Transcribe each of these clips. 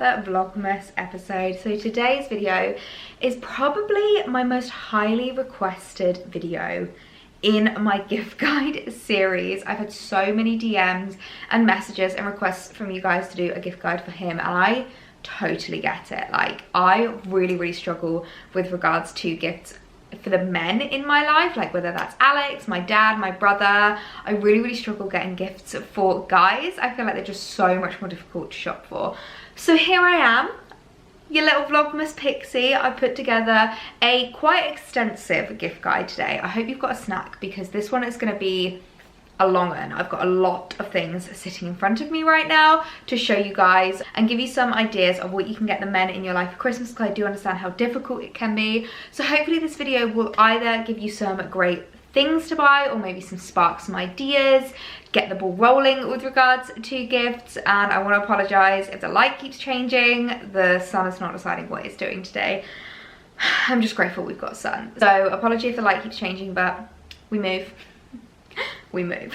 another Vlogmas episode. So today's video is probably my most highly requested video in my gift guide series. I've had so many DMs and messages and requests from you guys to do a gift guide for him, and I totally get it. Like, I really struggle with regards to gifts for the men in my life, like whether that's Alex, my dad, my brother. I really struggle getting gifts for guys. I feel like they're just so much more difficult to shop for. So here I am, your little Vlogmas pixie. I put together a quite extensive gift guide today. I hope you've got a snack because this one is going to be a long one. I've got a lot of things sitting in front of me right now to show you guys and give you some ideas of what you can get the men in your life for Christmas, because I do understand how difficult it can be. So hopefully this video will either give you some great things to buy or maybe spark some ideas, get the ball rolling with regards to gifts. And I want to apologize if the light keeps changing. The sun is not deciding what it's doing today. I'm just grateful we've got sun. So apology if the light keeps changing, but we move. We move.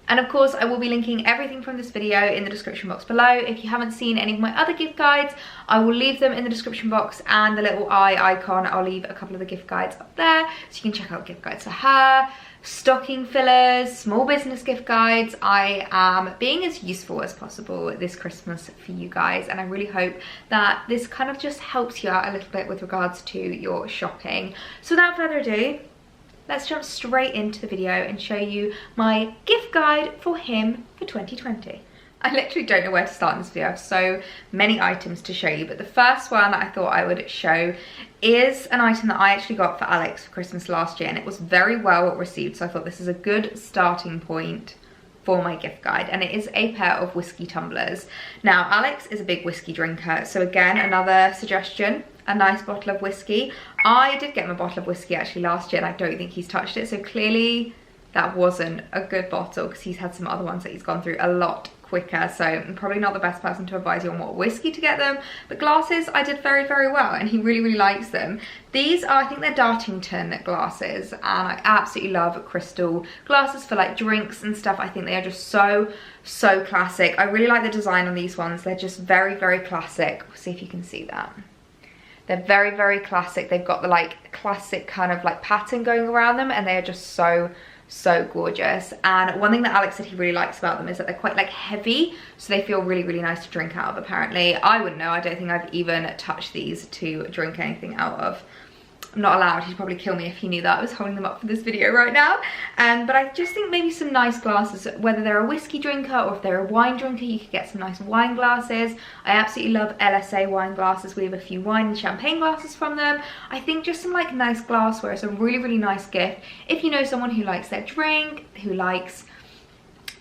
And of course I will be linking everything from this video in the description box below. If you haven't seen any of my other gift guides, I will leave them in the description box, and the little eye icon, I'll leave a couple of the gift guides up there so you can check out gift guides for her, stocking fillers, small business gift guides. I am being as useful as possible this Christmas for you guys, and I really hope that this kind of just helps you out a little bit with regards to your shopping. So without further ado, let's jump straight into the video and show you my gift guide for him for 2020. I literally don't know where to start in this video. I have so many items to show you, but the first one I thought I would show is an item that I actually got for Alex for Christmas last year, and it was very well received, so I thought this is a good starting point for my gift guide, and it is a pair of whiskey tumblers. Now, Alex is a big whiskey drinker, so again, another suggestion, a nice bottle of whiskey. I did get him a bottle of whiskey actually last year, and I don't think he's touched it, so clearly that wasn't a good bottle because he's had some other ones that he's gone through a lot quicker, so I'm probably not the best person to advise you on what whiskey to get them. But glasses, I did very well, and he really likes them. These are, I think they're Dartington glasses, and I absolutely love crystal glasses for like drinks and stuff. I think they are just so classic. I really like the design on these ones. They're just very classic. We'll see if you can see that. They're very classic. They've got the like classic kind of like pattern going around them, and they are just so gorgeous. And one thing that Alex said he really likes about them is that they're quite like heavy, so they feel really nice to drink out of. Apparently, I wouldn't know. I don't think I've even touched these to drink anything out of. I'm not allowed. He'd probably kill me if he knew that I was holding them up for this video right now. But I just think maybe some nice glasses, whether they're a whiskey drinker or if they're a wine drinker, you could get some nice wine glasses. I absolutely love LSA wine glasses. We have a few wine and champagne glasses from them. I think just some like nice glassware is a really nice gift. If you know someone who likes their drink, who likes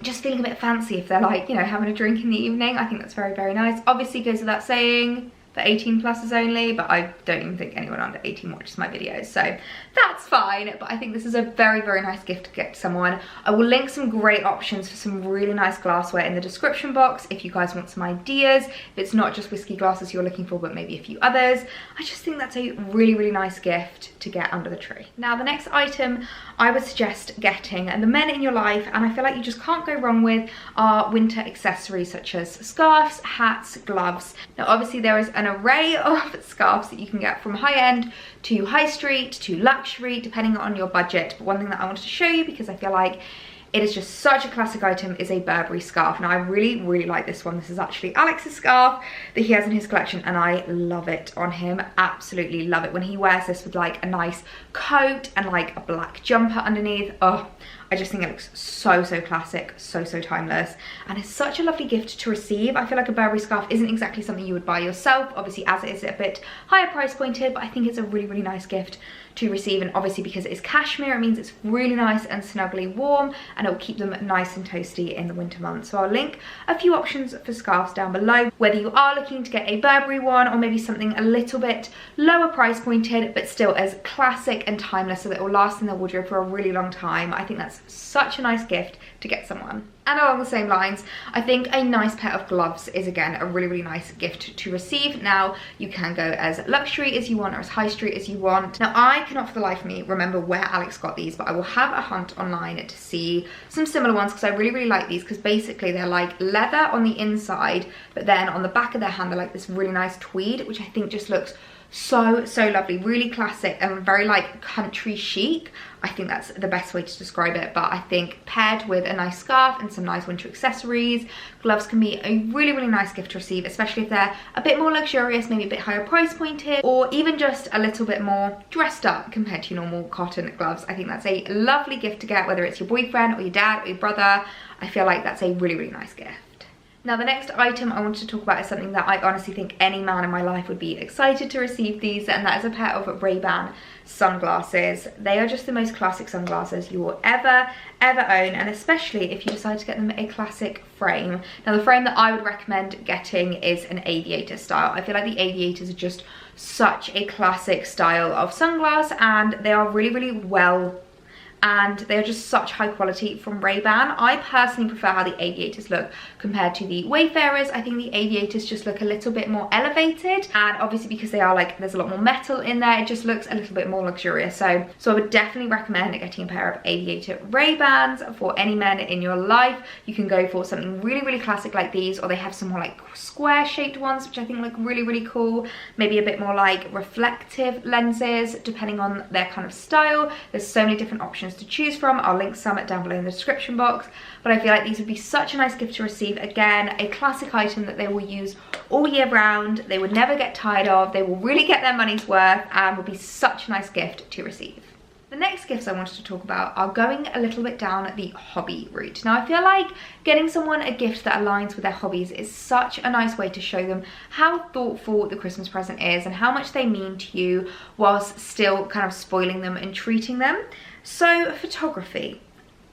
just feeling a bit fancy, if they're like, you know, having a drink in the evening, I think that's very nice. Obviously goes without saying, for 18 pluses only, but I don't even think anyone under 18 watches my videos, so that's fine. But I think this is a very nice gift to get to someone. I will link some great options for some really nice glassware in the description box if you guys want some ideas, if it's not just whiskey glasses you're looking for but maybe a few others. I just think that's a really nice gift to get under the tree. Now, the next item I would suggest getting, and the men in your life, and I feel like you just can't go wrong with, are winter accessories such as scarves, hats, gloves. Now obviously there is an array of scarves that you can get from high-end to high street to luxury depending on your budget. But one thing that I wanted to show you, because I feel like it is just such a classic item, is a Burberry scarf. Now I really like this one. This is actually Alex's scarf that he has in his collection, and I love it on him. Absolutely love it when he wears this with like a nice coat and like a black jumper underneath. Oh, I just think it looks so classic, so timeless, and it's such a lovely gift to receive. I feel like a Burberry scarf isn't exactly something you would buy yourself, obviously, as it is a bit higher price pointed, but I think it's a really nice gift to receive. And obviously because it is cashmere, it means it's really nice and snugly warm, and it will keep them nice and toasty in the winter months. So I'll link a few options for scarves down below, whether you are looking to get a Burberry one or maybe something a little bit lower price pointed but still as classic and timeless, so that it will last in their wardrobe for a really long time. I think that's such a nice gift to get someone. And along the same lines, I think a nice pair of gloves is again a really nice gift to receive. Now you can go as luxury as you want or as high street as you want. Now I cannot for the life of me remember where Alex got these, but I will have a hunt online to see some similar ones, because I really, really like these, because basically they're like leather on the inside, but then on the back of their hand they're like this really nice tweed, which I think just looks so lovely, really classic and very like country chic. I think that's the best way to describe it. But I think paired with a nice scarf and some nice winter accessories, gloves can be a really, really nice gift to receive, especially if they're a bit more luxurious, maybe a bit higher price pointed, or even just a little bit more dressed up compared to your normal cotton gloves. I think that's a lovely gift to get, whether it's your boyfriend or your dad or your brother. I feel like that's a really, really nice gift. Now, the next item I wanted to talk about is something that I honestly think any man in my life would be excited to receive these, and that is a pair of Ray-Ban sunglasses. They are just the most classic sunglasses you will ever own, and especially if you decide to get them a classic frame. Now, the frame that I would recommend getting is an aviator style. I feel like the aviators are just such a classic style of sunglass, and they are really, really well, and they're just such high quality from Ray-Ban. I personally prefer how the aviators look compared to the Wayfarers. I think the aviators just look a little bit more elevated, and obviously because they are like, there's a lot more metal in there, it just looks a little bit more luxurious. So I would definitely recommend getting a pair of aviator Ray-Bans for any men in your life. You can go for something really, really classic like these, or they have some more like square shaped ones, which I think look really, really cool. Maybe a bit more like reflective lenses, depending on their kind of style. There's so many different options to choose from. I'll link some down below in the description box, but I feel like these would be such a nice gift to receive. Again, a classic item that they will use all year round. They would never get tired of. They will really get their money's worth and would be such a nice gift to receive. The next gifts I wanted to talk about are going a little bit down the hobby route. Now, I feel like getting someone a gift that aligns with their hobbies is such a nice way to show them how thoughtful the Christmas present is and how much they mean to you, whilst still kind of spoiling them and treating them. So, photography.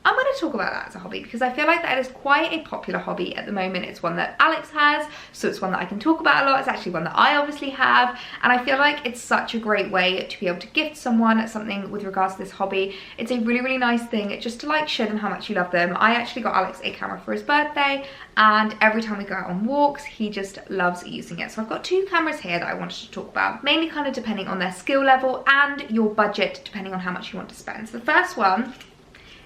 I'm going to talk about that as a hobby because I feel like that is quite a popular hobby at the moment. It's one that Alex has, so it's one that I can talk about a lot. It's actually one that I obviously have, and I feel like it's such a great way to be able to gift someone something with regards to this hobby. It's a really, really nice thing just to like show them how much you love them. I actually got Alex a camera for his birthday, and every time we go out on walks, he just loves using it. So I've got two cameras here that I wanted to talk about, mainly kind of depending on their skill level and your budget, depending on how much you want to spend. So the first one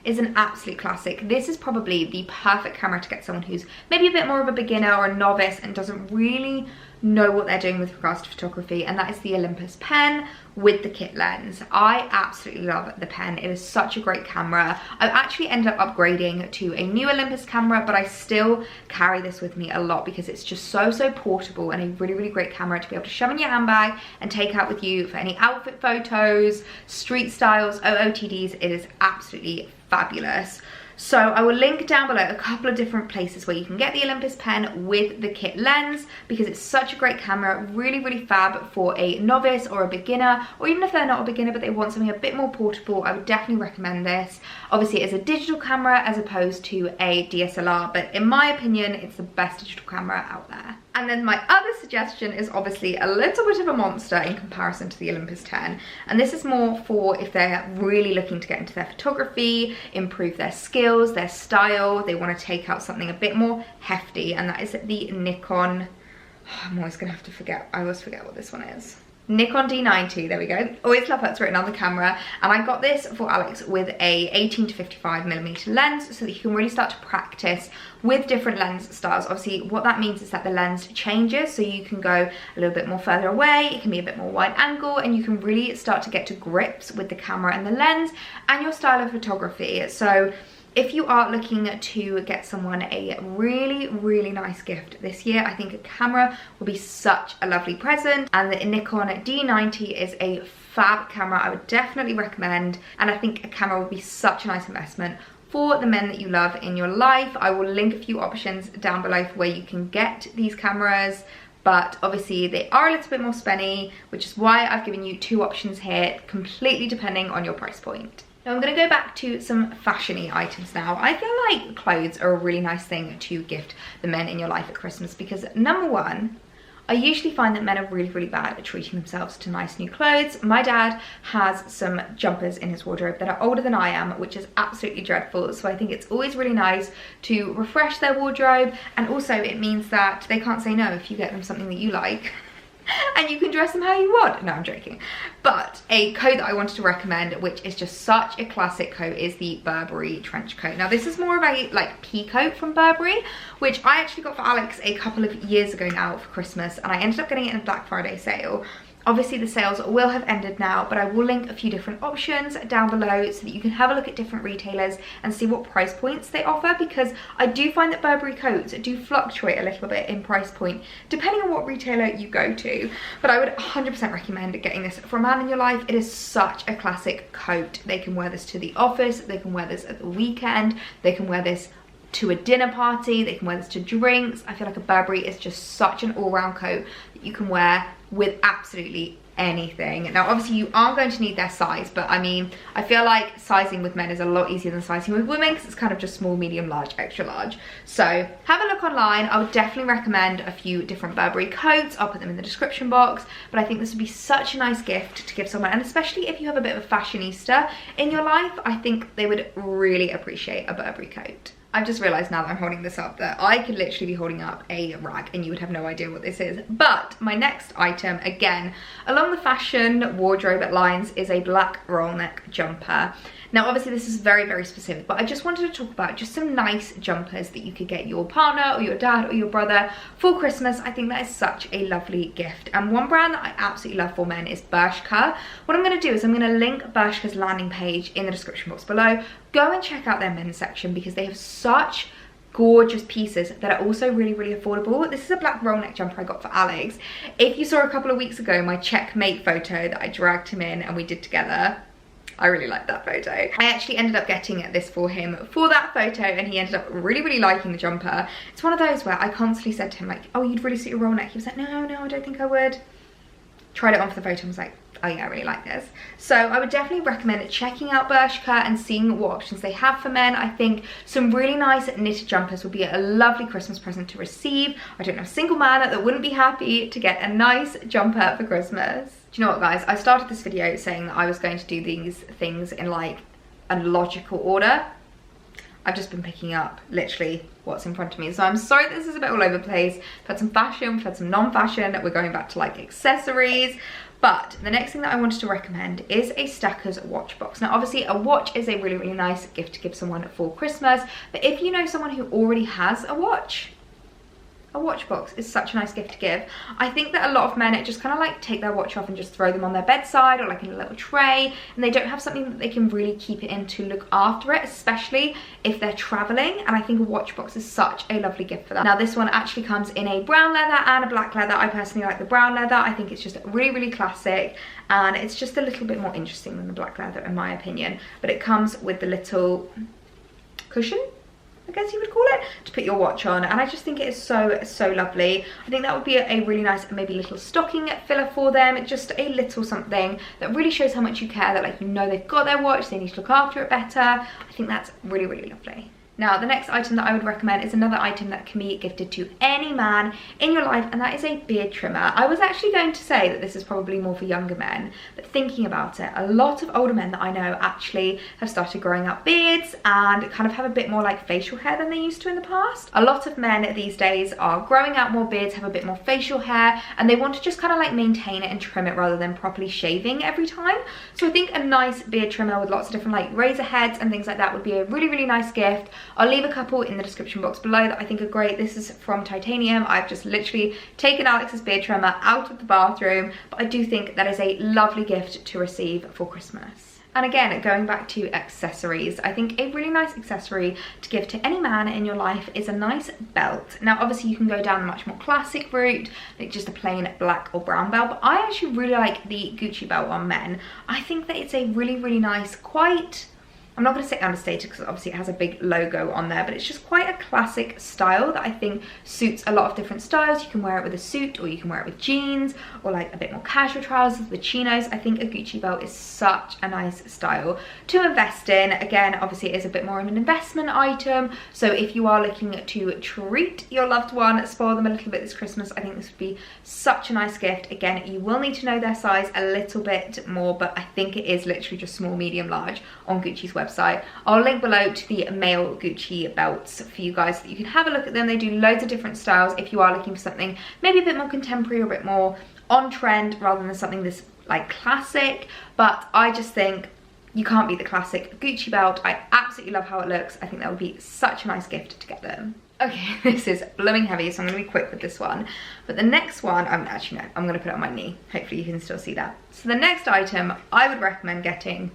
is an absolute classic. This is probably the perfect camera to get someone who's maybe a bit more of a beginner or a novice and doesn't really know what they're doing with regards to photography, and that is the Olympus pen with the kit lens. I absolutely love the pen. It is such a great camera. I've actually ended up upgrading to a new Olympus camera, but I still carry this with me a lot because it's just so portable and a really, really great camera to be able to shove in your handbag and take out with you for any outfit photos, street styles, OOTDs. It is absolutely fabulous. So I will link down below a couple of different places where you can get the Olympus pen with the kit lens, because it's such a great camera, really, really fab for a novice or a beginner, or even if they're not a beginner but they want something a bit more portable. I would definitely recommend this. Obviously, it's a digital camera as opposed to a DSLR, but in my opinion, it's the best digital camera out there. And then my other suggestion is obviously a little bit of a monster in comparison to the Olympus 10. And this is more for if they're really looking to get into their photography, improve their skills, their style, they want to take out something a bit more hefty, and that is the Nikon, I'm always going to have to forget, I always forget what this one is. Nikon D90, there we go. Always love that's written on the camera. And I got this for Alex with a 18 to 55mm lens so that you can really start to practice with different lens styles. Obviously, what that means is that the lens changes, so you can go a little bit more further away, it can be a bit more wide angle, and you can really start to get to grips with the camera and the lens and your style of photography. So if you are looking to get someone a really, really nice gift this year, I think a camera will be such a lovely present, and the Nikon D90 is a fab camera. I would definitely recommend, and I think a camera would be such a nice investment for the men that you love in your life. I will link a few options down below for where you can get these cameras, but obviously they are a little bit more spenny, which is why I've given you two options here, completely depending on your price point. Now I'm going to go back to some fashion-y items now. I feel like clothes are a really nice thing to gift the men in your life at Christmas because, number one, I usually find that men are really, really bad at treating themselves to nice new clothes. My dad has some jumpers in his wardrobe that are older than I am, which is absolutely dreadful. So I think it's always really nice to refresh their wardrobe, and also it means that they can't say no if you get them something that you like. and you can dress them how you want. No, I'm joking. But a coat that I wanted to recommend, which is just such a classic coat, is the Burberry trench coat. Now this is more of a like pea coat from Burberry, which I actually got for Alex a couple of years ago now for Christmas, and I ended up getting it in a Black Friday sale. Obviously the sales will have ended now, but I will link a few different options down below so that you can have a look at different retailers and see what price points they offer, because I do find that Burberry coats do fluctuate a little bit in price point depending on what retailer you go to. But I would 100% recommend getting this for a man in your life. It is such a classic coat. They can wear this to the office, they can wear this at the weekend, they can wear this to a dinner party, they can wear this to drinks. I feel like a Burberry is just such an all-round coat that you can wear with absolutely anything. Now obviously you are going to need their size, but I mean, I feel like sizing with men is a lot easier than sizing with women because it's kind of just small, medium, large, extra large. So have a look online. I would definitely recommend a few different Burberry coats. I'll put them in the description box, but I think this would be such a nice gift to give someone, and especially if you have a bit of a fashionista in your life, I think they would really appreciate a Burberry coat. I've just realised now that I'm holding this up that I could literally be holding up a rag and you would have no idea what this is. But my next item, again, along the fashion wardrobe lines, is a black roll neck jumper. Now obviously this is very, very specific, but I just wanted to talk about just some nice jumpers that you could get your partner or your dad or your brother for Christmas. I think that is such a lovely gift. And one brand that I absolutely love for men is Bershka. What I'm going to do is I'm going to link Bershka's landing page in the description box below. Go and check out their men's section because they have such gorgeous pieces that are also really, really affordable. This is a black roll neck jumper I got for Alex. If you saw a couple of weeks ago my checkmate photo that I dragged him in and we did together, I really liked that photo. I actually ended up getting this for him for that photo, and he ended up really, really liking the jumper. It's one of those where I constantly said to him like, oh, you'd really suit your roll neck. He was like, no, I don't think I would. Tried it on for the photo and was like, oh yeah, I really like this. So I would definitely recommend checking out Bershka and seeing what options they have for men. I think some really nice knitted jumpers would be a lovely Christmas present to receive. I don't know a single man that wouldn't be happy to get a nice jumper for Christmas. Do you know what, guys? I started this video saying that I was going to do these things in like a logical order. I've just been picking up literally what's in front of me. So I'm sorry this is a bit all over the place. We've had some fashion, we've had some non-fashion, we're going back to like accessories. But the next thing that I wanted to recommend is a Stacker's watch box. Now obviously a watch is a really, really nice gift to give someone for Christmas. But if you know someone who already has a watch box is such a nice gift to give. I think that a lot of men just kind of like take their watch off and just throw them on their bedside or like in a little tray, and they don't have something that they can really keep it in to look after it, especially if they're traveling. And I think a watch box is such a lovely gift for that. Now this one actually comes in a brown leather and a black leather. I personally like the brown leather. I think it's just really, really classic, and it's just a little bit more interesting than the black leather in my opinion. But it comes with the little cushion, I guess you would call it, to put your watch on, and I just think it is so lovely. I think that would be a really nice maybe little stocking filler for them, just a little something that really shows how much you care, that like you know they've got their watch, they need to look after it better. I think that's really, really lovely. Now, the next item that I would recommend is another item that can be gifted to any man in your life, and that is a beard trimmer. I was actually going to say that this is probably more for younger men, but thinking about it, a lot of older men that I know actually have started growing out beards and kind of have a bit more like facial hair than they used to in the past. A lot of men these days are growing out more beards, have a bit more facial hair, and they want to just kind of like maintain it and trim it rather than properly shaving every time. So I think a nice beard trimmer with lots of different like razor heads and things like that would be a really, really nice gift. I'll leave a couple in the description box below that I think are great. This is from Titanium. I've just literally taken Alex's beard trimmer out of the bathroom, but I do think that is a lovely gift to receive for Christmas. And again, going back to accessories, I think a really nice accessory to give to any man in your life is a nice belt. Now obviously you can go down a much more classic route, like just a plain black or brown belt, but I actually really like the Gucci belt on men. I think that it's a really, really nice, quite, I'm not going to say understated because obviously it has a big logo on there, but it's just quite a classic style that I think suits a lot of different styles. You can wear it with a suit, or you can wear it with jeans, or like a bit more casual trousers with chinos. I think a Gucci belt is such a nice style to invest in. Again, obviously it is a bit more of an investment item, so if you are looking to treat your loved one, spoil them a little bit this Christmas, I think this would be such a nice gift. Again, you will need to know their size a little bit more, but I think it is literally just small, medium, large on Gucci's website. I'll link below to the male Gucci belts for you guys so that you can have a look at them. They do loads of different styles if you are looking for something maybe a bit more contemporary or a bit more on trend rather than something this like classic, but I just think you can't beat the classic Gucci belt. I absolutely love how it looks. I think that would be such a nice gift to get them. Okay, this is blooming heavy, so I'm gonna be quick with this one. But the next one, actually no, I'm gonna put it on my knee. Hopefully you can still see that. So the next item I would recommend getting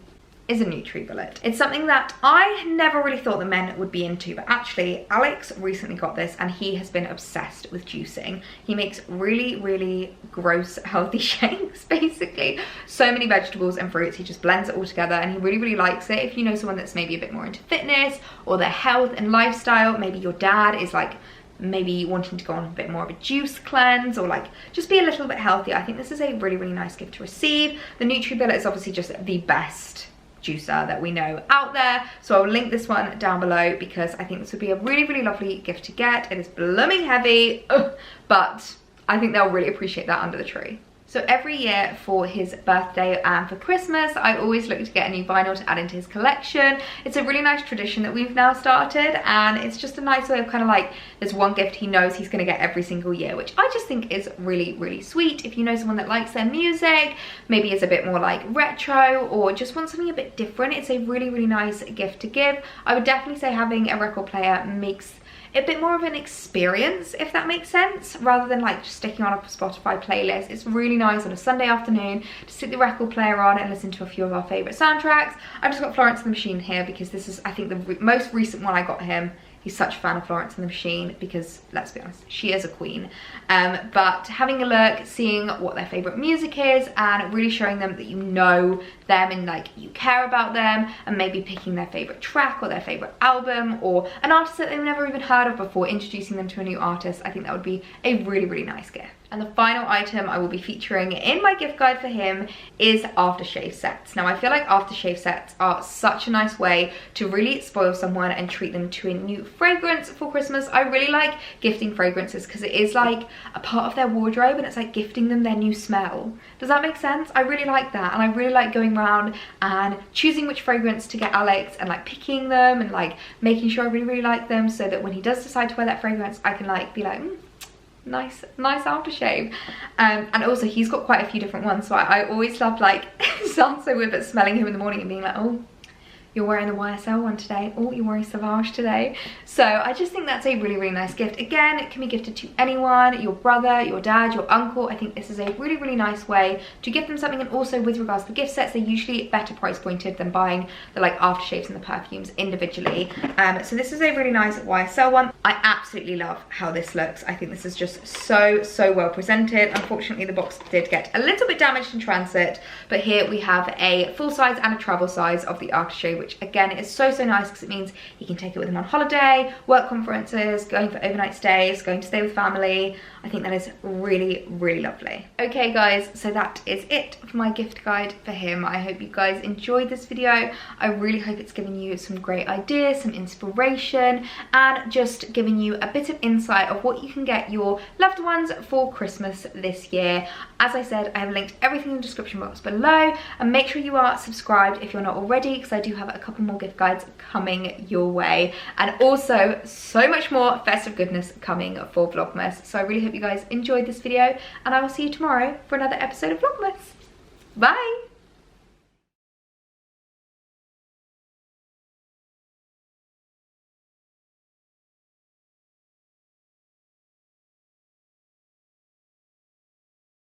is a NutriBullet. It's something that I never really thought the men would be into, but actually Alex recently got this and he has been obsessed with juicing. He makes really, really gross healthy shakes, basically. So many vegetables and fruits, he just blends it all together and he really, really likes it. If you know someone that's maybe a bit more into fitness or their health and lifestyle, maybe your dad is like maybe wanting to go on a bit more of a juice cleanse or like just be a little bit healthier, I think this is a really, really nice gift to receive. The NutriBullet is obviously just the best juicer that we know out there, so I'll link this one down below because I think this would be a really, really lovely gift to get. It is blooming heavy, but I think they'll really appreciate that under the tree. So every year for his birthday and for Christmas, I always look to get a new vinyl to add into his collection. It's a really nice tradition that we've now started, and it's just a nice way of kind of like, there's one gift he knows he's gonna get every single year, which I just think is really, really sweet. If you know someone that likes their music, maybe is a bit more like retro or just wants something a bit different, it's a really, really nice gift to give. I would definitely say having a record player makes a bit more of an experience, if that makes sense, rather than like just sticking on a Spotify playlist. It's really nice on a Sunday afternoon to stick the record player on and listen to a few of our favourite soundtracks. I've just got Florence and the Machine here because this is, I think, the most recent one I got him. He's such a fan of Florence and the Machine because, let's be honest, she is a queen. But having a look, seeing what their favourite music is and really showing them that you know them and like you care about them, and maybe picking their favourite track or their favourite album or an artist that they've never even heard of before, introducing them to a new artist, I think that would be a really, really nice gift. And the final item I will be featuring in my gift guide for him is aftershave sets. Now I feel like aftershave sets are such a nice way to really spoil someone and treat them to a new fragrance for Christmas. I really like gifting fragrances because it is like a part of their wardrobe and it's like gifting them their new smell. Does that make sense? I really like that, and I really like going around and choosing which fragrance to get Alex and like picking them and like making sure I really, really like them so that when he does decide to wear that fragrance, I can like be like, nice aftershave. And also he's got quite a few different ones, so I always love like sounds so weird, but smelling him in the morning and being like, oh, you're wearing the YSL one today, oh, you're wearing Sauvage today. So I just think that's a really, really nice gift. Again, it can be gifted to anyone, your brother, your dad, your uncle. I think this is a really, really nice way to give them something. And also with regards to the gift sets, they're usually better price pointed than buying the like aftershaves and the perfumes individually. So this is a really nice YSL one. I absolutely love how this looks. I think this is just so, so well presented. Unfortunately, the box did get a little bit damaged in transit, but here we have a full size and a travel size of the aftershave, which again is so, so nice because it means he can take it with him on holiday, work conferences, going for overnight stays, going to stay with family. I think that is really, really lovely. Okay guys, so that is it for my gift guide for him. I hope you guys enjoyed this video. I really hope it's given you some great ideas, some inspiration, and just giving you a bit of insight of what you can get your loved ones for Christmas this year. As I said, I have linked everything in the description box below, and make sure you are subscribed if you're not already, because I do have a couple more gift guides coming your way, and also so much more festive goodness coming for Vlogmas. So I really hope you guys enjoyed this video, and I will see you tomorrow for another episode of Vlogmas. Bye!